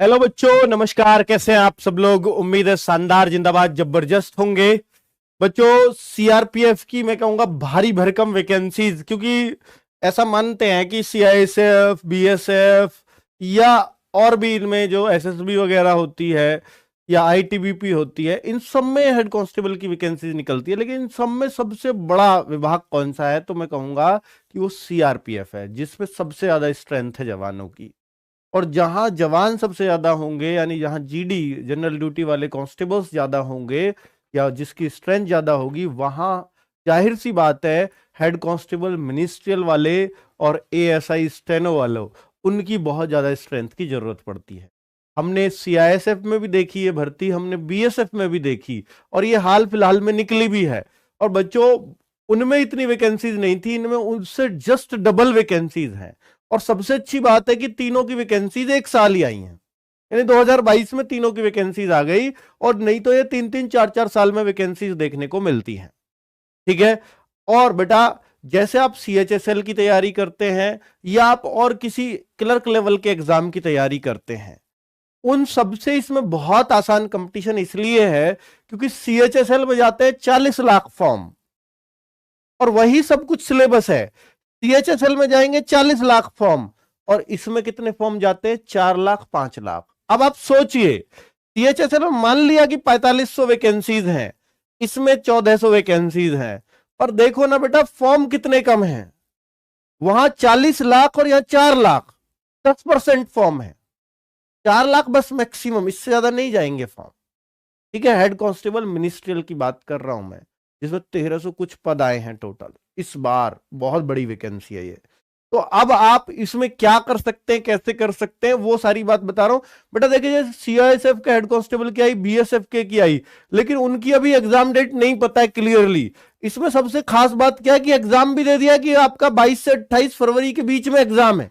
Hello बच्चों, नमस्कार। कैसे हैं आप सब लोग? उम्मीद है शानदार, जिंदाबाद, जबरदस्त होंगे। बच्चों, सीआरपीएफ की मैं कहूंगा भारी भरकम वैकेंसीज, क्योंकि ऐसा मानते हैं कि सीआईएसएफ, बीएसएफ या और भी इनमें जो एसएसबी वगैरह होती है या आईटीबीपी होती है, इन सब में हेड कांस्टेबल की वैकेंसीज निकलती है। लेकिन इन सब में सबसे बड़ा विभाग कौन सा है? तो मैं कहूंगा कि वो सीआरपीएफ है, जिसमें सबसे ज्यादा स्ट्रेंथ है जवानों की। और जहां जवान सबसे ज्यादा होंगे, यानी जहां जीडी जनरल ड्यूटी वाले कांस्टेबल्स ज्यादा होंगे या जिसकी स्ट्रेंथ ज्यादा होगी, वहां जाहिर सी बात है हेड कांस्टेबल मिनिस्ट्रियल वाले और एएसआई स्टेनो वालों, उनकी बहुत ज्यादा स्ट्रेंथ की जरूरत पड़ती है। हमने सीआईएसएफ में भी देखी है भर्ती, हमने बीएसएफ में भी देखी, और ये हाल फिलहाल में निकली भी है। और बच्चों, उनमें इतनी वैकेंसीज नहीं थी, इनमें उससे जस्ट डबल वैकेंसीज हैं। और सबसे अच्छी बात है कि तीनों की वैकेंसीज एक साल ही आई हैं, यानी 2022 में तीनों की वैकेंसीज आ गई। और नहीं तो ये 3-3 4-4 साल में वैकेंसीज देखने को मिलती हैं। ठीक है। और बेटा, जैसे आप सीएचएसएल की तैयारी करते हैं या आप और किसी क्लर्क लेवल के एग्जाम की तैयारी करते हैं, उन सबसे इसमें बहुत आसान कंपटीशन इसलिए है क्योंकि सीएचएसएल में जाते हैं 40 लाख फॉर्म और वही सब कुछ सिलेबस है। सीएचएसएल में जाएंगे 40 लाख फॉर्म और इसमें कितने फॉर्म जाते हैं? 4 लाख 5 लाख। अब आप सोचिए, सीएचएसएल में मान लिया कि 4500 वैकेंसीज हैं, इसमें 1400 वैकेंसीज हैं, पर देखो ना बेटा, फॉर्म कितने कम हैं। वहां 40 लाख और यहां 4 लाख, 10% फॉर्म है। 4 लाख बस मैक्सिमम, इससे ज्यादा नहीं जाएंगे फॉर्म। ठीक है। हेड कांस्टेबल मिनिस्ट्रियल की बात कर रहा हूं मैं, जिसमें 1300 कुछ पद आए हैं टोटल इस बार। बहुत बड़ी वैकेंसी है ये। तो अब आप इसमें क्या कर सकते हैं, कैसे कर सकते हैं, वो सारी बात बता रहा हूं बेटा। देखिए, सीआईएसएफ के हेड कांस्टेबल की आई, बीएसएफ के की आई, लेकिन उनकी अभी एग्जाम डेट नहीं पता है क्लियरली। इसमें सबसे खास बात क्या है कि एग्जाम भी दे दिया कि आपका 22 से 28 फरवरी के बीच में एग्जाम है।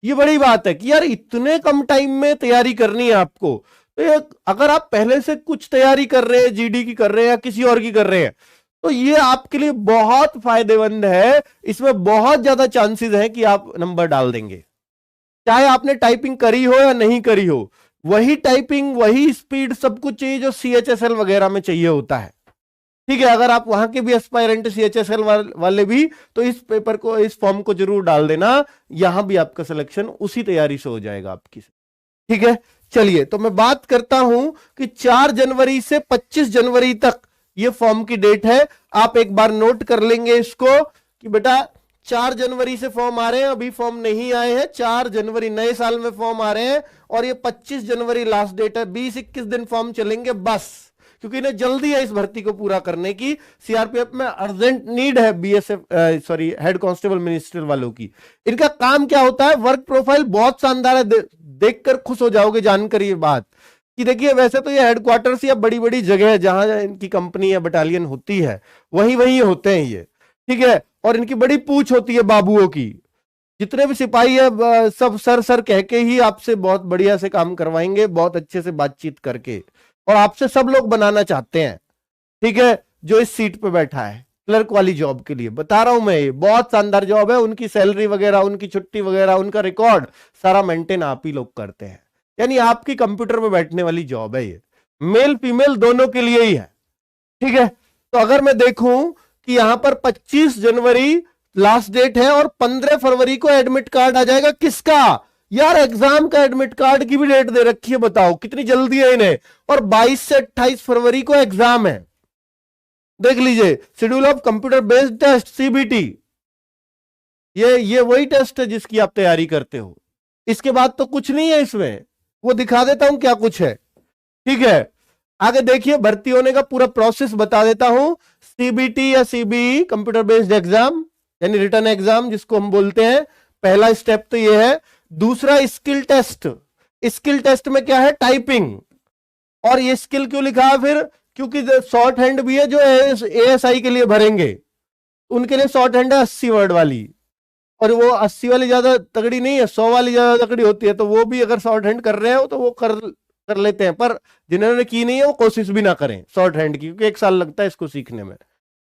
ये बड़ी बात है कि यार इतने कम टाइम में तैयारी करनी है आपको। तो ये अगर आप पहले से कुछ तैयारी कर रहे हैं, जीडी की कर रहे हैं या किसी और की कर रहे हैं, तो ये आपके लिए बहुत फायदेमंद है। इसमें बहुत ज्यादा चांसेस है कि आप नंबर डाल देंगे, चाहे आपने टाइपिंग करी हो या नहीं करी हो। वही टाइपिंग, वही स्पीड, सब कुछ चाहिए जो सीएचएसएल वगैरह में चाहिए होता है। ठीक है। अगर आप वहां के भी एस्पायरेंट सीएचएसएल वाले भी, तो इस पेपर को, इस फॉर्म को जरूर डाल देना। यहां भी आपका सिलेक्शन उसी तैयारी से हो जाएगा आपकी। ठीक है। चलिए, तो मैं बात करता हूं कि 4 जनवरी से 25 जनवरी तक ये फॉर्म की डेट है। आप एक बार नोट कर लेंगे इसको कि बेटा 4 जनवरी से फॉर्म आ रहे हैं, अभी फॉर्म नहीं आए हैं। 4 जनवरी नए साल में फॉर्म आ रहे हैं और ये 25 जनवरी लास्ट डेट है। 20-21 दिन फॉर्म चलेंगे बस, क्योंकि इन्हें जल्दी है इस भर्ती को पूरा करने की। सीआरपीएफ में अर्जेंट नीड है BSF, sorry, head constable ministerial वालों की। इनका काम क्या होता है? वर्क प्रोफाइल बहुत शानदार है, देखकर खुश हो जाओगे जानकर ये बात कि देखिए, वैसे तो ये हेडक्वार्टर्स या बड़ी बड़ी जगह है जहां इनकी कंपनी या बटालियन होती है, वहीं वहीं होते हैं ये। ठीक है। और इनकी बड़ी पूछ होती है बाबुओं की। जितने भी सिपाही है सब सर सर कह के ही आपसे बहुत बढ़िया से काम करवाएंगे, बहुत अच्छे से बातचीत करके। और आपसे सब लोग बनाना चाहते हैं। ठीक है। जो इस सीट पे बैठा है क्लर्क वाली जॉब के लिए बता रहा हूं मैं, ये बहुत शानदार जॉब है। उनकी सैलरी वगैरह, उनकी छुट्टी वगैरह, उनका रिकॉर्ड सारा मेंटेन आप ही लोग करते हैं। यानी आपकी कंप्यूटर में बैठने वाली जॉब है ये। मेल फीमेल दोनों के लिए ही है। ठीक है। तो अगर मैं देखूं कि यहां पर 25 जनवरी लास्ट डेट है और 15 फरवरी को एडमिट कार्ड आ जाएगा। किसका? यार एग्जाम का एडमिट कार्ड की भी डेट दे रखी है, बताओ कितनी जल्दी है इन्हें। और 22 से 28 फरवरी को एग्जाम है। देख लीजिए, schedule of computer based test, CBT. ये वही टेस्ट है जिसकी आप तैयारी करते हो। इसके बाद तो कुछ नहीं है इसमें, वो दिखा देता हूं क्या कुछ है। ठीक है। आगे देखिए, भर्ती होने का पूरा प्रोसेस बता देता हूं। सीबीटी या सीबीई, कंप्यूटर बेस्ड एग्जाम, यानी रिटन एग्जाम जिसको हम बोलते हैं। पहला स्टेप तो ये है। दूसरा स्किल टेस्ट। स्किल टेस्ट में क्या है? टाइपिंग। और ये स्किल क्यों लिखा है फिर? क्योंकि शॉर्ट हैंड भी है जो एएसआई के लिए भरेंगे, उनके लिए शॉर्ट हैंड है 80 वर्ड वाली। और वो 80 वाली ज्यादा तगड़ी नहीं है, 100 वाली ज्यादा तगड़ी होती है। तो वो भी अगर शॉर्ट हैंड कर रहे हो तो वो कर लेते हैं, पर जिन्होंने की नहीं है वो कोशिश भी ना करें शॉर्ट हैंड की, क्योंकि 1 साल लगता है इसको सीखने में।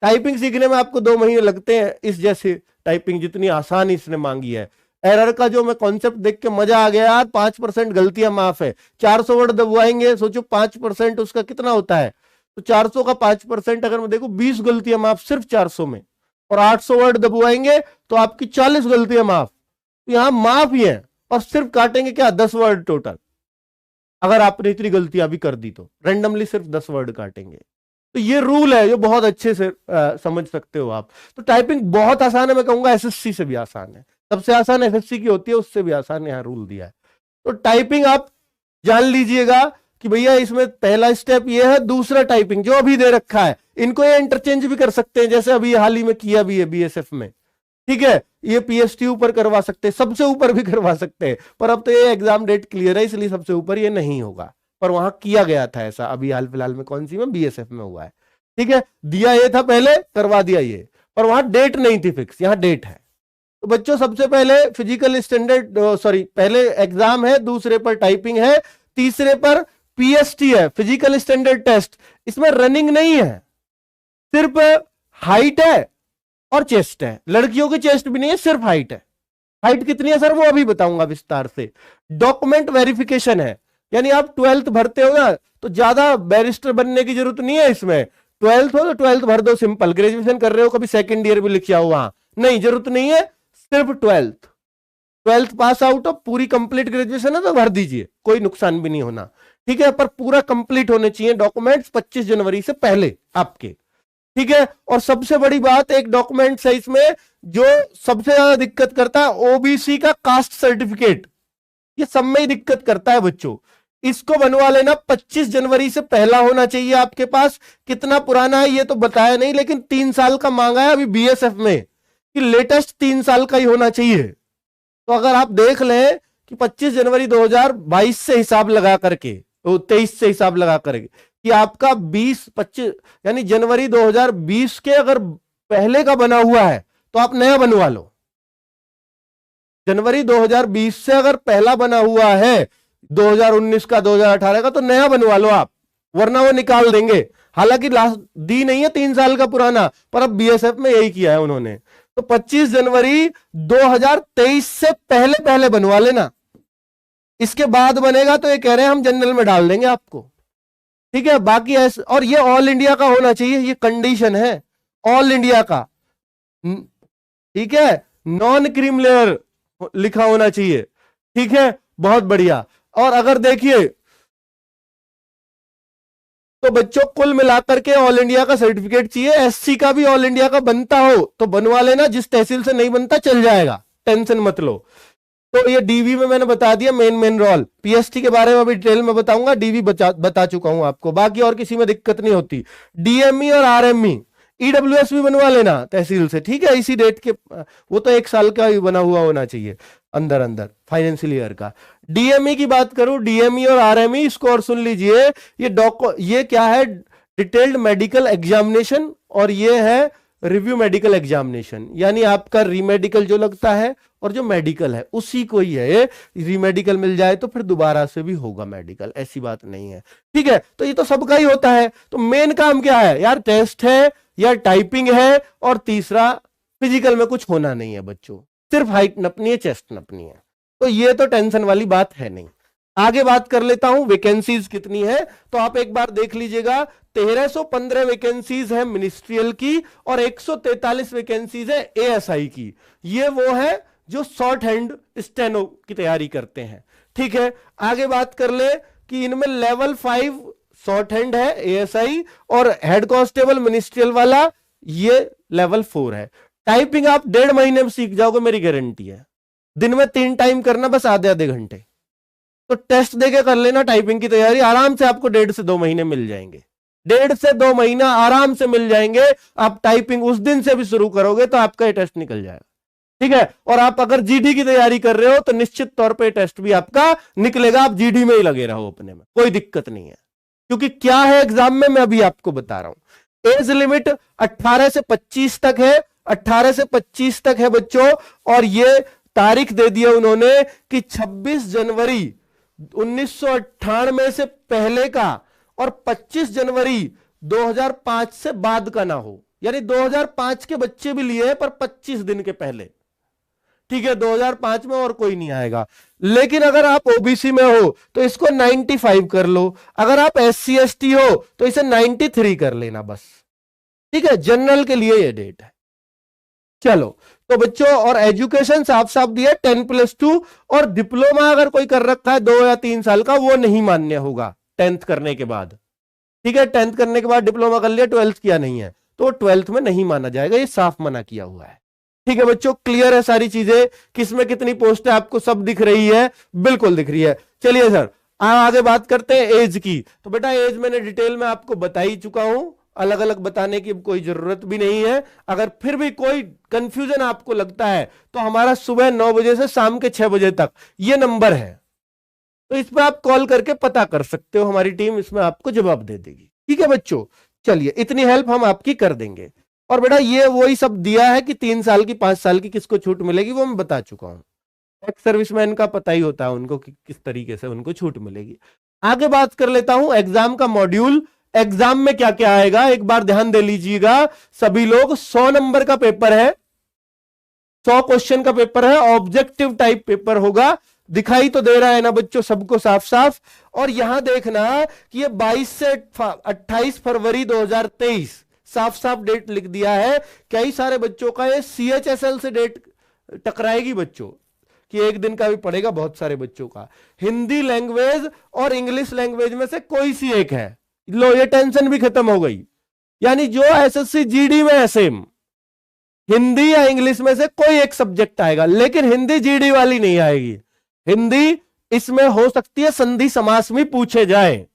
टाइपिंग सीखने में आपको 2 महीने लगते हैं, इस जैसे टाइपिंग जितनी आसान इसने मांगी है। एरर का जो मैं कॉन्सेप्ट देख के मजा आ गया यार, 5% गलतियां माफ है। 400 वर्ड दबवाएंगे, सोचो 5% उसका कितना होता है, तो 400 का 5% अगर मैं देखूं 20 गलतियां माफ सिर्फ 400 में, और 800 वर्ड दबवाएंगे तो आपकी 40 गलतियां माफ। तो यहां माफ ही है, और सिर्फ काटेंगे क्या, 10 वर्ड टोटल। अगर आपने इतनी गलतियां भी कर दी तो रैंडमली सिर्फ 10 वर्ड काटेंगे। तो ये रूल है जो बहुत अच्छे से समझ सकते हो आप। तो टाइपिंग बहुत आसान है, मैं कहूंगा एसएससी से भी आसान है, सबसे आसान एसएससी की होती है, उससे भी आसान यहां रूल दिया है। तो टाइपिंग आप जान लीजिएगा कि भैया इसमें पहला स्टेप ये है, दूसरा टाइपिंग जो अभी दे रखा है, इनको ये इंटरचेंज भी कर सकते हैं, जैसे अभी हाल ही में किया भी है बीएसएफ में, ठीक है। ये पीएसटी ऊपर करवा सकते हैं, सबसे ऊपर भी करवा सकते हैं, पर अब तो ये एग्जाम डेट क्लियर है इसलिए सबसे ऊपर ये नहीं होगा, पर वहां किया गया था ऐसा, अभी हाल फिलहाल में कौन सी में, बीएसएफ में हुआ है, ठीक है। दिया ये था पहले, करवा दिया ये, पर वहां डेट नहीं थी फिक्स, यहां डेट है। तो बच्चों सबसे पहले फिजिकल स्टैंडर्ड पहले एग्जाम है, दूसरे पर टाइपिंग है, तीसरे पर पीएसटी है, फिजिकल स्टैंडर्ड टेस्ट। इसमें रनिंग नहीं है, सिर्फ हाइट है और चेस्ट है। लड़कियों की चेस्ट भी नहीं है, सिर्फ हाइट है। हाइट कितनी है सर, वो अभी बताऊंगा विस्तार से। डॉक्यूमेंट वेरिफिकेशन है, यानी आप 12th भरते हो ना, तो ज्यादा बैरिस्टर बनने की जरूरत नहीं है इसमें। 12th हो तो 12th भर दो सिंपल, ग्रेजुएशन कर रहे हो कभी सेकंड ईयर भी लिखा हो वहां, नहीं जरूरत नहीं है, सिर्फ 12th पास आउट हो, पूरी कंप्लीट ग्रेजुएशन है तो भर दीजिए, कोई नुकसान भी नहीं होना, ठीक है। पर पूरा कंप्लीट होने चाहिए डॉक्यूमेंट्स 25 जनवरी से पहले आपके, ठीक है। और सबसे बड़ी बात, एक डॉक्यूमेंट है इसमें जो सबसे ज्यादा दिक्कत करता है, ओबीसी का कास्ट सर्टिफिकेट, ये सब में ही दिक्कत करता है बच्चों। इसको बनवा लेना, 25 जनवरी से पहला होना चाहिए आपके पास। कितना पुराना है ये तो बताया नहीं, लेकिन 3 साल का मांगा है अभी बीएसएफ में कि लेटेस्ट 3 साल का ही होना चाहिए। तो अगर आप देख लें कि 25 जनवरी 2022 से हिसाब लगा करके, तो 23 से हिसाब लगा करके कि आपका 20-25 यानी जनवरी 2020 के अगर पहले का बना हुआ है तो आप नया बनवा लो। जनवरी 2020 से अगर पहला बना हुआ है 2019 का 2018 का तो नया बनवा लो आप, वरना वो निकाल देंगे। हालांकि लास्ट दी नहीं है 3 साल का पुराना, पर अब बीएसएफ में यही किया है उन्होंने। तो 25 जनवरी 2023 से पहले पहले बनवा लेना, इसके बाद बनेगा तो ये कह रहे हैं हम जनरल में डाल देंगे आपको, ठीक है। बाकी ऐसे, और ये ऑल इंडिया का होना चाहिए, ये कंडीशन है ऑल इंडिया का, ठीक है। नॉन क्रीम लेयर लिखा होना चाहिए, ठीक है, बहुत बढ़िया। और अगर देखिए तो बच्चों कुल मिलाकर के ऑल इंडिया का सर्टिफिकेट चाहिए। एससी का भी ऑल इंडिया का बनता हो तो बनवा लेना, जिस तहसील से नहीं बनता चल जाएगा, टेंशन मत लो। तो ये डीवी में मैंने बता दिया मेन रोल, पीएसटी के बारे में अभी डिटेल में बताऊंगा, डीवी बता चुका हूं आपको, बाकी और किसी में दिक्कत नहीं होती। डीएमई और आरएमई, ईडब्ल्यूएस भी बनवा लेना तहसील से, ठीक है, इसी डेट के, वो तो 1 साल का ही बना हुआ होना चाहिए अंदर फाइनेंशियल ईयर का। डीएमई की बात करूं, डीएमई और आरएमई, इसको और सुन लीजिए, ये क्या है, डिटेल्ड मेडिकल एग्जामिनेशन, और ये है रिव्यू मेडिकल एग्जामिनेशन, यानी आपका रीमेडिकल जो लगता है और जो मेडिकल है उसी को ही है। रीमेडिकल मिल जाए तो फिर दोबारा से भी होगा मेडिकल, ऐसी बात नहीं है, ठीक है। तो ये तो सबका ही होता है। तो मेन काम क्या है यार, टेस्ट है या टाइपिंग है, और तीसरा फिजिकल में कुछ होना नहीं है बच्चों, सिर्फ हाइट नपनी है, चेस्ट नपनी है। तो ये तो टेंशन वाली बात है नहीं। आगे बात कर लेता हूं वैकेंसीज कितनी है, तो आप एक बार देख लीजिएगा, 1315 वैकेंसीज है मिनिस्ट्रियल की, और 143 वैकेंसीज है एएसआई की। ये वो है जो शॉर्ट हैंड स्टेनो की तैयारी करते हैं, ठीक है। आगे बात कर ले कि इनमें लेवल 5 शॉर्ट हैंड है एएसआई, और हेड कांस्टेबल मिनिस्ट्रियल वाला ये लेवल 4 है। टाइपिंग आप 1.5 महीने में सीख जाओगे, मेरी गारंटी है। दिन में 3 टाइम करना, बस आधे घंटे। तो टेस्ट देके कर लेना टाइपिंग की तैयारी, आराम से आपको 1.5 से 2 महीने मिल जाएंगे, 1.5 से 2 महीना आराम से मिल जाएंगे। आप टाइपिंग उस दिन से भी शुरू करोगे तो आपका ये टेस्ट निकल जाएगा, ठीक है। और आप अगर जीडी की तैयारी कर रहे हो तो निश्चित तौर पे टेस्ट भी आपका निकलेगा, आप जीडी में ही लगे रहो अपने में, कोई दिक्कत नहीं है। क्योंकि क्या है एग्जाम में, मैं अभी आपको बता रहा हूं। एज लिमिट 18 से 25 तक है, 18 से 25 तक है बच्चों। और ये तारीख दे दिया उन्होंने कि 26 जनवरी 1998 से पहले का और 25 जनवरी 2005 से बाद का ना हो, यानी 2005 के बच्चे भी लिए हैं पर 25 दिन के पहले, ठीक है, 2005 में और कोई नहीं आएगा। लेकिन अगर आप ओबीसी में हो तो इसको 95 कर लो, अगर आप SC ST हो तो इसे 93 कर लेना बस, ठीक है। जनरल के लिए ये डेट है। चलो तो बच्चों, और एजुकेशन साफ साफ दिया 10+2, और डिप्लोमा अगर कोई कर रखा है 2 या 3 साल का, वो नहीं मान्य होगा 10th करने के बाद, ठीक है। 10th करने के बाद डिप्लोमा कर लिया, 12th किया नहीं है तो 12th में नहीं माना जाएगा, ये साफ मना किया हुआ है, ठीक है बच्चों। क्लियर है सारी चीजें, किसमें कितनी पोस्ट है आपको सब दिख रही है, बिल्कुल दिख रही है। चलिए सर आगे बात करते हैं एज की। तो बेटा एज मैंने डिटेल में आपको बता ही चुका हूं, अलग अलग बताने की कोई जरूरत भी नहीं है। अगर फिर भी कोई कंफ्यूजन आपको लगता है तो हमारा सुबह 9 बजे से शाम के 6 बजे तक ये नंबर है, तो इस पर आप कॉल करके पता कर सकते हो, हमारी टीम इसमें आपको जवाब दे देगी, ठीक है बच्चों। चलिए इतनी हेल्प हम आपकी कर देंगे। और बेटा ये वही सब दिया है कि 3 साल की 5 साल की किसको छूट मिलेगी, वो मैं बता चुका हूं। एक्स सर्विसमैन का पता ही होता है उनको कि किस तरीके से उनको छूट मिलेगी। आगे बात कर लेता हूं एग्जाम का मॉड्यूल। एग्जाम में क्या क्या आएगा एक बार ध्यान दे लीजिएगा सभी लोग। 100 नंबर का पेपर है, 100 क्वेश्चन का पेपर है, ऑब्जेक्टिव टाइप पेपर होगा। दिखाई तो दे रहा है ना बच्चों सबको साफ साफ। और यहां देखना कि ये 22 से 28 फरवरी 2023 साफ साफ डेट लिख दिया है। कई सारे बच्चों का ये CHSL से डेट टकराएगी बच्चों, कि एक दिन का भी पड़ेगा बहुत सारे बच्चों का। हिंदी लैंग्वेज और इंग्लिश लैंग्वेज में से कोई सी एक है, लो ये टेंशन भी खत्म हो गई। यानी जो SSC GD में है सेम, हिंदी या इंग्लिश में से कोई एक सब्जेक्ट आएगा, लेकिन हिंदी GD वाली नहीं आएगी। हिंदी इसमें हो सकती है संधि समास में पूछे जाए,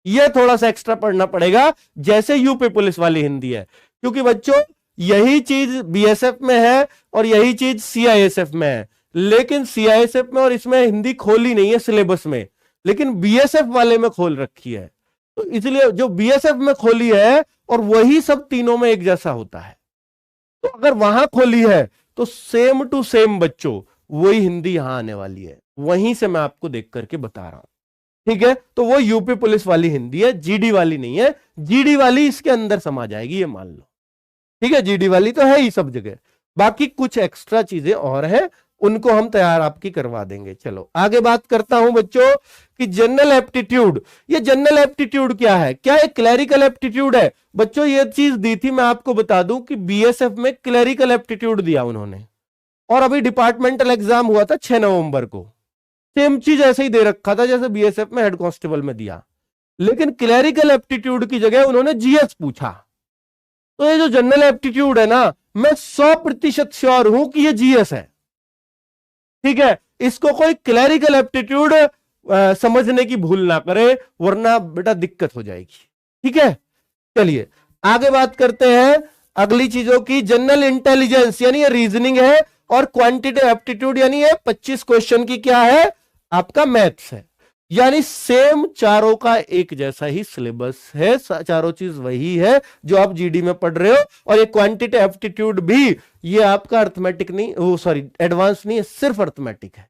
यह थोड़ा सा एक्स्ट्रा पढ़ना पड़ेगा, जैसे यूपी पुलिस वाली हिंदी है। क्योंकि बच्चों यही चीज BSF में है और यही चीज CISF में है, लेकिन CISF में और इसमें हिंदी खोली नहीं है सिलेबस में, लेकिन BSF वाले में खोल रखी है। तो इसलिए जो BSF में खोली है और वही सब तीनों में एक जैसा होता है, तो अगर वहां खोली है तो सेम टू सेम बच्चों वही हिंदी यहां आने वाली है, वहीं से मैं आपको देख करके बता रहा हूं, ठीक है। तो वो यूपी पुलिस वाली हिंदी है, GD वाली नहीं है। GD वाली इसके अंदर समा जाएगी, ये मान लो, ठीक है। GD वाली तो है ही सब जगह, बाकी कुछ एक्स्ट्रा चीजें और है, उनको हम तैयार आपकी करवा देंगे। चलो आगे बात करता हूं बच्चों कि जनरल एप्टीट्यूड। ये जनरल एप्टीट्यूड क्या है, क्या एक क्लैरिकल एप्टीट्यूड है बच्चों? ये चीज दी थी, मैं आपको बता दूं कि BSF में क्लैरिकल एप्टीट्यूड दिया उन्होंने, और अभी डिपार्टमेंटल एग्जाम हुआ था 6 नवंबर को, सेम चीज ऐसे ही दे रखा था जैसे BSF में हेड कांस्टेबल में दिया, लेकिन क्लैरिकल एप्टीट्यूड की जगह उन्होंने GS पूछा। तो ये जो जनरल एप्टीट्यूड है ना, मैं 100% श्योर हूं कि ये GS है, ठीक है। इसको कोई क्लैरिकल एप्टीट्यूड समझने की भूल ना करे, वरना बेटा दिक्कत हो जाएगी, ठीक है। चलिए आगे बात करते हैं अगली चीजों की। जनरल इंटेलिजेंस यानी ये रीजनिंग है, और क्वांटिटेटिव एप्टीट्यूड यानी ये 25 क्वेश्चन की क्या है आपका मैथ्स है। यानी सेम चारों का एक जैसा ही सिलेबस है, चारों चीज वही है जो आप GD में पढ़ रहे हो। और ये क्वांटिटेटिव एप्टीट्यूड भी ये आपका अर्थमेटिक नहीं, वो सॉरी एडवांस नहीं है, सिर्फ अर्थमेटिक है।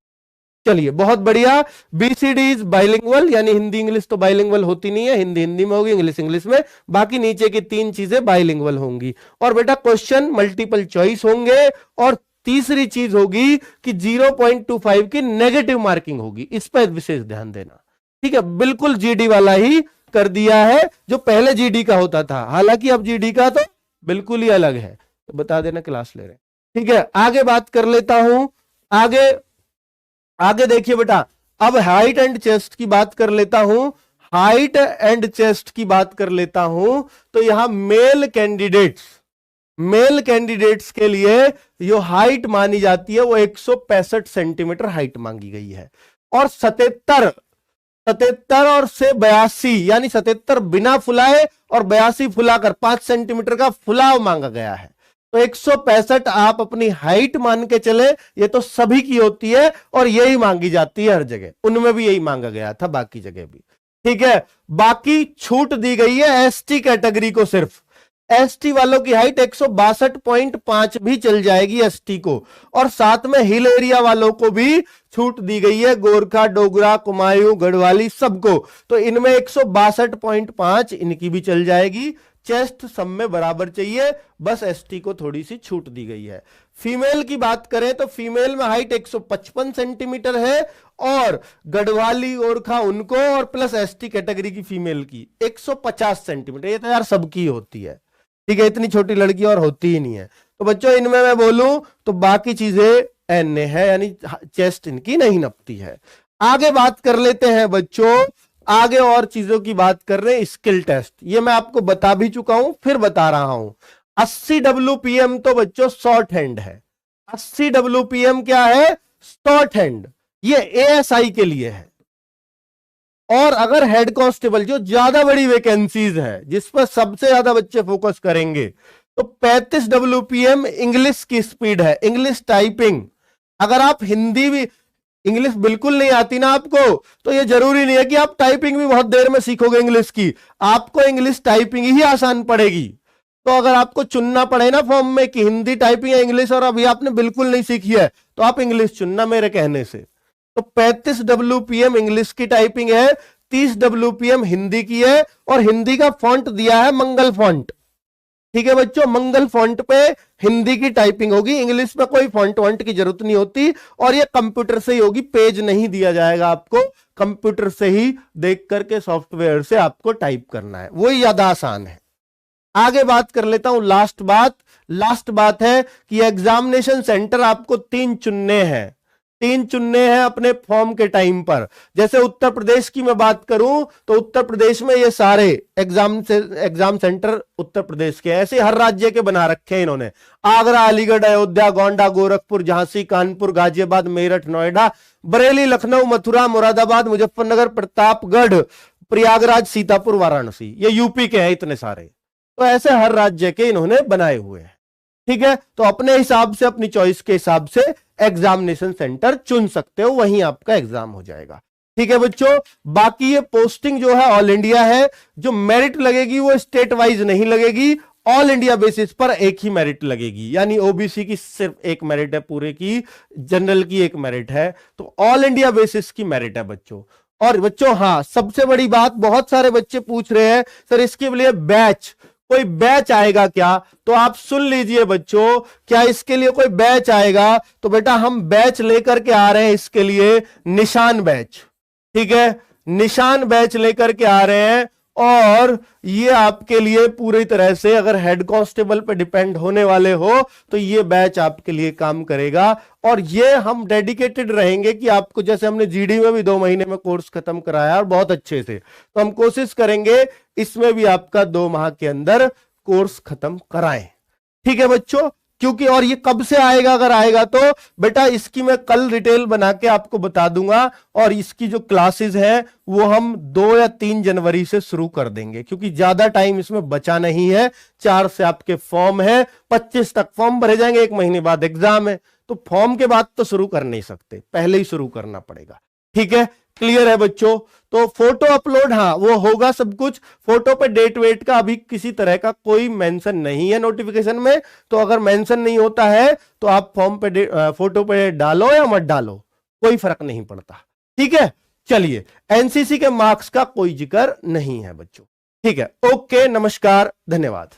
चलिए बहुत बढ़िया। BCD इज बाइलिंगुअल, यानी हिंदी इंग्लिश तो बाइलिंगुअल होती नहीं है, हिंदी हिंदी में होगी, इंग्लिश इंग्लिश में, बाकी नीचे की 3 चीजें बाइलिंगुअल होंगी। और बेटा क्वेश्चन मल्टीपल चॉइस होंगे, और तीसरी चीज होगी कि 0.25 की नेगेटिव मार्किंग होगी, इस पर विशेष ध्यान देना, ठीक है। बिल्कुल GD वाला ही कर दिया है जो पहले GD का होता था, हालांकि अब GD का तो बिल्कुल ही अलग है, तो बता देना क्लास ले रहे हैं, ठीक है। आगे बात कर लेता हूं, आगे देखिए बेटा, अब हाइट एंड चेस्ट की बात कर लेता हूं। हाइट एंड चेस्ट की बात कर लेता हूं तो यहां मेल कैंडिडेट्स के लिए जो हाइट मानी जाती है वो 165 सेंटीमीटर हाइट मांगी गई है, और 77 और से 82 यानी 77 बिना फुलाए और 82 फुलाकर 5 सेंटीमीटर का फुलाव मांगा गया है। तो 165 आप अपनी हाइट मान के चले, ये तो सभी की होती है और यही मांगी जाती है हर जगह, उनमें भी यही मांगा गया था, बाकी जगह भी, ठीक है। बाकी छूट दी गई है ST कैटेगरी को, सिर्फ ST वालों की हाइट 162.5 भी चल जाएगी ST को, और साथ में हिल एरिया वालों को भी छूट दी गई है, गोरखा, डोगरा, कुमायूं, गढ़वाली सबको। तो इनमें 162.5 इनकी भी चल जाएगी। चेस्ट सब में बराबर चाहिए, बस एसटी को थोड़ी सी छूट दी गई है। फीमेल की बात करें तो फीमेल में हाइट 155 सेंटीमीटर है, और गढ़वाली ओरखा उनको और प्लस एसटी कैटेगरी की फीमेल की 150 सेंटीमीटर। ये तो यार सबकी होती है, ठीक है, इतनी छोटी लड़की और होती ही नहीं है। तो बच्चों इनमें मैं बोलूं तो बाकी चीजें एन ए है, यानी चेस्ट इनकी नहीं नपती है। आगे बात कर लेते हैं बच्चों, आगे और चीजों की बात कर रहे हैं। स्किल टेस्ट ये मैं आपको बता भी चुका हूं, फिर बता रहा हूं। 80 WPM तो बच्चों शॉर्ट हैंड है। 80 WPM क्या है? Short hand. ये एएसआई के लिए है। और अगर हेड कांस्टेबल जो ज्यादा बड़ी वैकेंसीज है, जिस पर सबसे ज्यादा बच्चे फोकस करेंगे, तो 35 WPM इंग्लिश की स्पीड है, इंग्लिश टाइपिंग। अगर आप हिंदी भी, इंग्लिश बिल्कुल नहीं आती ना आपको, तो ये जरूरी नहीं है कि आप टाइपिंग भी बहुत देर में सीखोगे इंग्लिश की, आपको इंग्लिश टाइपिंग ही आसान पड़ेगी। तो अगर आपको चुनना पड़े ना फॉर्म में कि हिंदी टाइपिंग या इंग्लिश, और अभी आपने बिल्कुल नहीं सीखी है, तो आप इंग्लिश चुनना मेरे कहने से। तो 35 WPM इंग्लिश की टाइपिंग है, 30 WPM हिंदी की है, और हिंदी का फॉन्ट दिया है मंगल फॉन्ट। ठीक है बच्चों, मंगल फॉन्ट पे हिंदी की टाइपिंग होगी, इंग्लिश में कोई फॉन्ट वॉन्ट की जरूरत नहीं होती, और ये कंप्यूटर से ही होगी, पेज नहीं दिया जाएगा आपको, कंप्यूटर से ही देख करके सॉफ्टवेयर से आपको टाइप करना है, वही ज्यादा आसान है। आगे बात कर लेता हूं, लास्ट बात है कि एग्जामिनेशन सेंटर आपको 3 चुनने हैं, 3 चुनने हैं अपने फॉर्म के टाइम पर। जैसे उत्तर प्रदेश की मैं बात करूं तो उत्तर प्रदेश में ये सारे एग्जाम सेंटर उत्तर प्रदेश के, ऐसे हर राज्य के बना रखे हैं इन्होंने। आगरा, अलीगढ़, अयोध्या, गोंडा, गोरखपुर, झांसी, कानपुर, गाजियाबाद, मेरठ, नोएडा, बरेली, लखनऊ, मथुरा, मुरादाबाद, मुजफ्फरनगर, प्रतापगढ़, प्रयागराज, सीतापुर, वाराणसी, ये यूपी के हैं इतने सारे। तो ऐसे हर राज्य के इन्होंने बनाए हुए हैं। ठीक है, तो अपने हिसाब से, अपनी चॉइस के हिसाब से एग्जामिनेशन सेंटर चुन सकते हो, वहीं आपका एग्जाम हो जाएगा। ठीक है बच्चों, बाकी ये पोस्टिंग जो है ऑल इंडिया है, जो मेरिट लगेगी वो स्टेट वाइज नहीं लगेगी, ऑल इंडिया बेसिस पर एक ही मेरिट लगेगी। यानी ओबीसी की सिर्फ एक मेरिट है पूरे की, जनरल की एक मेरिट है, तो ऑल इंडिया बेसिस की मेरिट है बच्चों। और बच्चों हाँ, सबसे बड़ी बात, बहुत सारे बच्चे पूछ रहे हैं सर इसके लिए बैच, कोई बैच आएगा क्या? तो आप सुन लीजिए बच्चों, क्या इसके लिए कोई बैच आएगा? तो बेटा हम बैच लेकर के आ रहे हैं इसके लिए, निशान बैच। ठीक है, निशान बैच लेकर के आ रहे हैं, और ये आपके लिए पूरी तरह से, अगर हेड कांस्टेबल पे डिपेंड होने वाले हो तो ये बैच आपके लिए काम करेगा। और ये हम डेडिकेटेड रहेंगे कि आपको, जैसे हमने जीडी में भी 2 महीने में कोर्स खत्म कराया और बहुत अच्छे से, तो हम कोशिश करेंगे इसमें भी आपका 2 माह के अंदर कोर्स खत्म कराएं। ठीक है बच्चों, क्योंकि और ये कब से आएगा? अगर आएगा तो बेटा इसकी मैं कल डिटेल बना के आपको बता दूंगा, और इसकी जो क्लासेस हैं वो हम 2 या 3 जनवरी से शुरू कर देंगे, क्योंकि ज्यादा टाइम इसमें बचा नहीं है। 4 से आपके फॉर्म है, 25 तक फॉर्म भरे जाएंगे, 1 महीने बाद एग्जाम है, तो फॉर्म के बाद तो शुरू कर नहीं सकते, पहले ही शुरू करना पड़ेगा। ठीक है, क्लियर है बच्चों? तो फोटो अपलोड, हाँ वो होगा सब कुछ, फोटो पे डेट वेट का अभी किसी तरह का कोई मेंशन नहीं है नोटिफिकेशन में, तो अगर मेंशन नहीं होता है तो आप फॉर्म पे फोटो पे डालो या मत डालो, कोई फर्क नहीं पड़ता। ठीक है, चलिए, एनसीसी के मार्क्स का कोई जिक्र नहीं है बच्चों। ठीक है, ओके, नमस्कार, धन्यवाद।